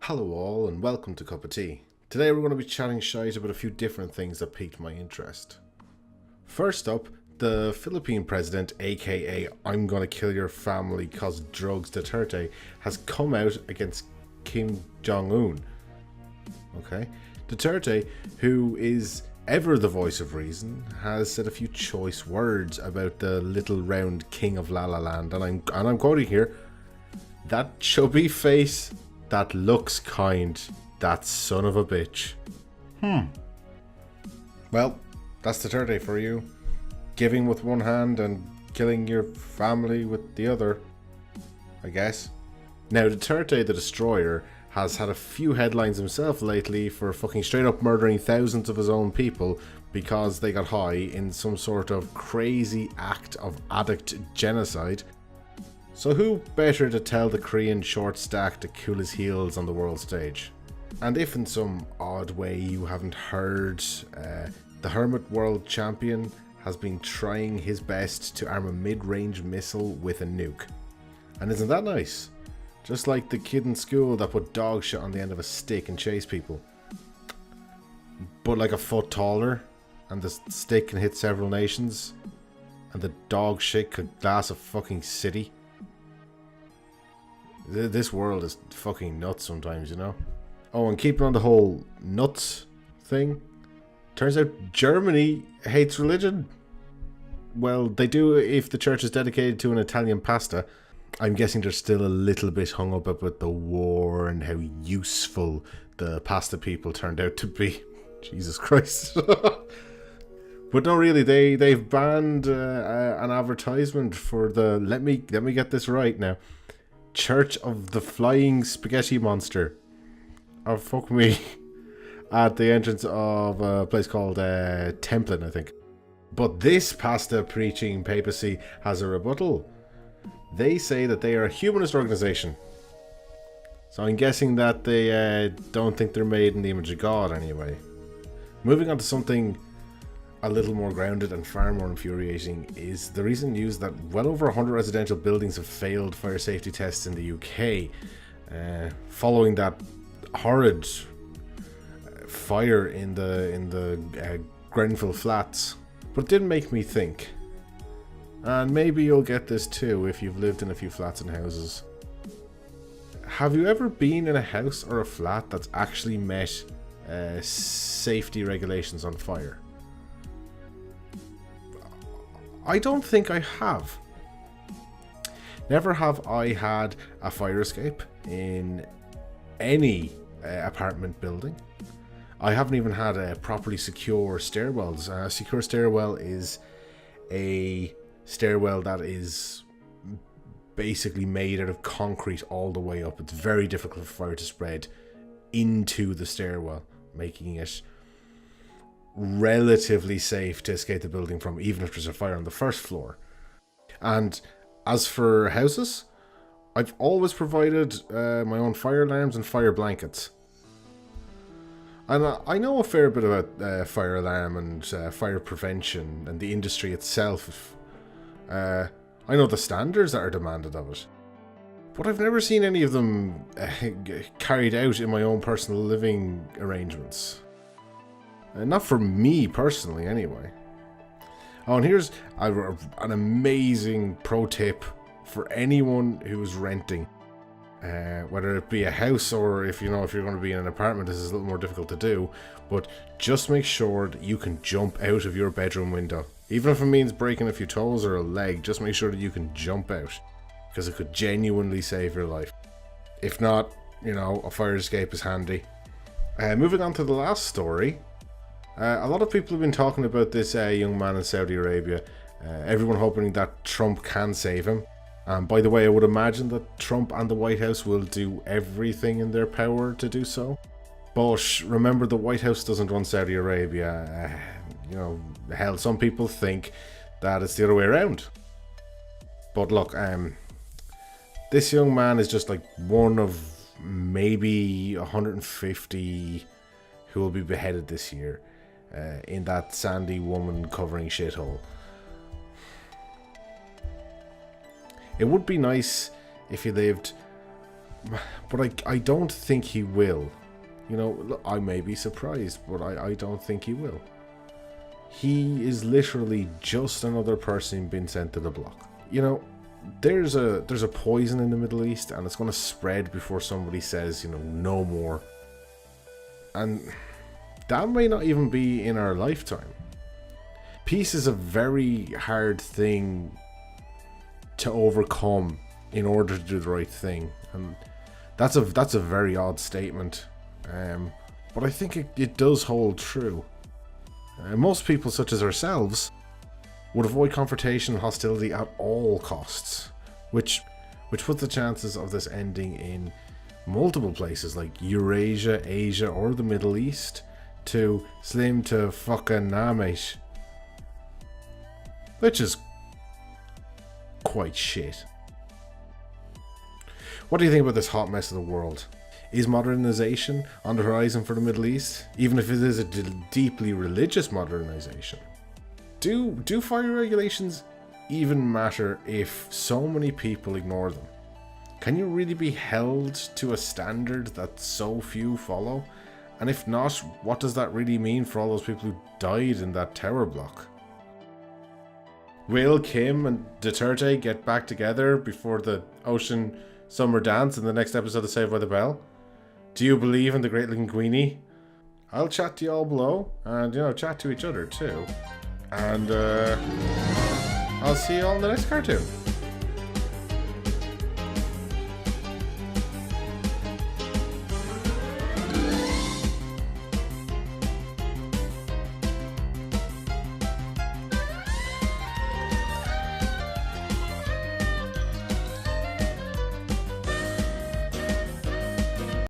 Hello all and welcome to Cuppa Tea. Today we're going to be chatting shite about a few different things that piqued my interest. First up, the Philippine president, aka I'm gonna kill your family cause drugs Duterte, has come out against Kim Jong-un. Okay, Duterte, who is ever the voice of reason, has said a few choice words about the little round king of La La Land, and I'm quoting here, "That chubby face, that looks kind, that son of a bitch." Well, that's Duterte for you. Giving with one hand and killing your family with the other, I guess. Now, Duterte the Destroyer has had a few headlines himself lately for fucking straight up murdering thousands of his own people because they got high in some sort of crazy act of addict genocide. So who better to tell the Korean short stack to cool his heels on the world stage? And if in some odd way you haven't heard, the Hermit World Champion has been trying his best to arm a mid-range missile with a nuke. And isn't that nice? Just like the kid in school that put dog shit on the end of a stick and chased people. But like a foot taller, and the stick can hit several nations, and the dog shit could glass a fucking city. This world is fucking nuts sometimes, you know? Oh, and keeping on the whole nuts thing, turns out Germany hates religion. Well, they do if the church is dedicated to an Italian pasta. I'm guessing they're still a little bit hung up about the war and how useful the pasta people turned out to be. Jesus Christ. But no, really, they've banned an advertisement for the, let me get this right now, Church of the Flying Spaghetti Monster. Oh, fuck me. At the entrance of a place called Templin, I think. But this pasta preaching papacy has a rebuttal. They say that they are a humanist organization. So I'm guessing that they don't think they're made in the image of God anyway. Moving on to something a little more grounded and far more infuriating is the recent news that well over 100 residential buildings have failed fire safety tests in the UK following that horrid fire in the Grenfell flats. But it did make me think, and maybe you'll get this too if you've lived in a few flats and houses. Have you ever been in a house or a flat that's actually met safety regulations on fire? I don't think I have. Never have I had a fire escape in any apartment building. I haven't even had a properly secure stairwells. A secure stairwell is a stairwell that is basically made out of concrete all the way up. It's very difficult for fire to spread into the stairwell, making it relatively safe to escape the building from, even if there's a fire on the first floor. And as for houses, I've always provided my own fire alarms and fire blankets. And I know a fair bit about fire alarm and fire prevention and the industry itself. I know the standards that are demanded of it. But I've never seen any of them carried out in my own personal living arrangements. Not for me personally, anyway. Oh, and here's an amazing pro tip for anyone who's renting. Whether it be a house or if you're going to be in an apartment, this is a little more difficult to do. But just make sure that you can jump out of your bedroom window. Even if it means breaking a few toes or a leg, just make sure that you can jump out. Because it could genuinely save your life. If not, a fire escape is handy. Moving on to the last story. A lot of people have been talking about this young man in Saudi Arabia. Everyone hoping that Trump can save him. And by the way, I would imagine that Trump and the White House will do everything in their power to do so. But remember, the White House doesn't run Saudi Arabia. Hell, some people think that it's the other way around. But look, this young man is just like one of maybe 150 who will be beheaded this year. In that sandy woman covering shithole. It would be nice if he lived But I don't think he will. You know, look, I may be surprised, but I don't think he will. He is literally just another person being sent to the block. You know, there's a poison in the Middle East, and it's going to spread before somebody says, you know, no more. And that may not even be in our lifetime. Peace is a very hard thing to overcome in order to do the right thing, and that's a very odd statement, but I think it does hold true. Most people, such as ourselves, would avoid confrontation and hostility at all costs, which puts the chances of this ending in multiple places like Eurasia, Asia, or the Middle East to slim to fucking nah, mate. Which is quite shit. What do you think about this hot mess of the world? Is modernization on the horizon for the Middle East, even if it is a deeply religious modernization? Do fire regulations even matter if so many people ignore them? Can you really be held to a standard that so few follow? And if not, what does that really mean for all those people who died in that tower block? Will Kim and Duterte get back together before the ocean summer dance in the next episode of Saved by the Bell? Do you believe in the Great Linguini? I'll chat to you all below, and, you know, chat to each other too. And I'll see you all in the next cartoon.